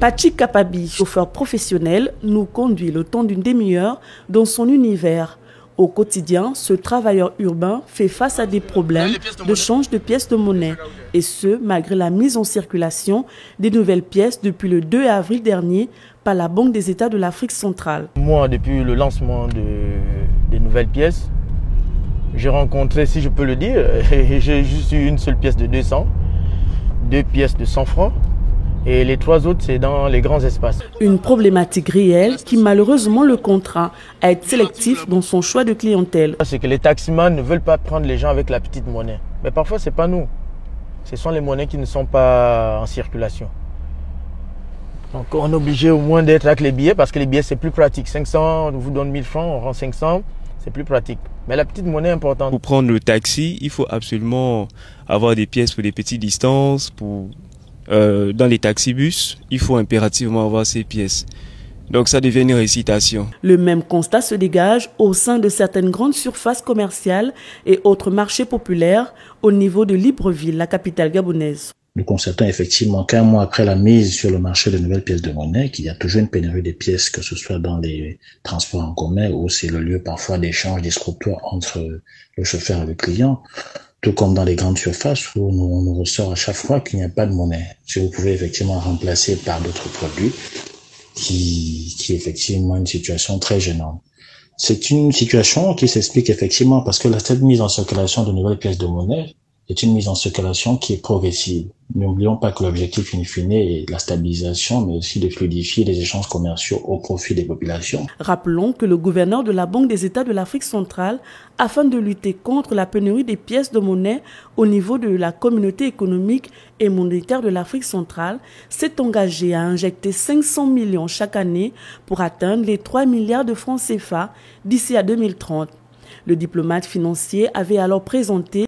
Pachi Kapabi, chauffeur professionnel, nous conduit le temps d'une demi-heure dans son univers. Au quotidien, ce travailleur urbain fait face à des problèmes de change de pièces de monnaie. Et ce, malgré la mise en circulation des nouvelles pièces depuis le 2 avril dernier par la Banque des États de l'Afrique centrale. Moi, depuis le lancement des nouvelles pièces, j'ai rencontré, si je peux le dire, j'ai juste eu une seule pièce de 200, 2 pièces de 100 francs. Et les 3 autres, c'est dans les grands espaces. Une problématique réelle qui malheureusement le contraint à être sélectif dans son choix de clientèle. C'est que les taximans ne veulent pas prendre les gens avec la petite monnaie. Mais parfois, ce n'est pas nous. Ce sont les monnaies qui ne sont pas en circulation. Donc on est obligé au moins d'être avec les billets parce que les billets, c'est plus pratique. 500, on vous donne 1000 francs, on rend 500, c'est plus pratique. Mais la petite monnaie est importante. Pour prendre le taxi, il faut absolument avoir des pièces pour des petites distances, dans les taxibus, il faut impérativement avoir ces pièces. Donc ça devient une récitation. Le même constat se dégage au sein de certaines grandes surfaces commerciales et autres marchés populaires au niveau de Libreville, la capitale gabonaise. Nous constatons effectivement qu'un mois après la mise sur le marché de nouvelles pièces de monnaie, qu'il y a toujours une pénurie des pièces, que ce soit dans les transports en commun ou c'est le lieu parfois d'échange disruptoire entre le chauffeur et le client. Tout comme dans les grandes surfaces où on nous ressort à chaque fois qu'il n'y a pas de monnaie. Si vous pouvez effectivement remplacer par d'autres produits, qui est effectivement une situation très gênante. C'est une situation qui s'explique effectivement parce que cette mise en circulation de nouvelles pièces de monnaie est une mise en circulation qui est progressive. N'oublions pas que l'objectif in fine est la stabilisation, mais aussi de fluidifier les échanges commerciaux au profit des populations. Rappelons que le gouverneur de la Banque des États de l'Afrique centrale, afin de lutter contre la pénurie des pièces de monnaie au niveau de la communauté économique et monétaire de l'Afrique centrale, s'est engagé à injecter 500 millions chaque année pour atteindre les 3 milliards de francs CFA d'ici à 2030. Le diplomate financier avait alors présenté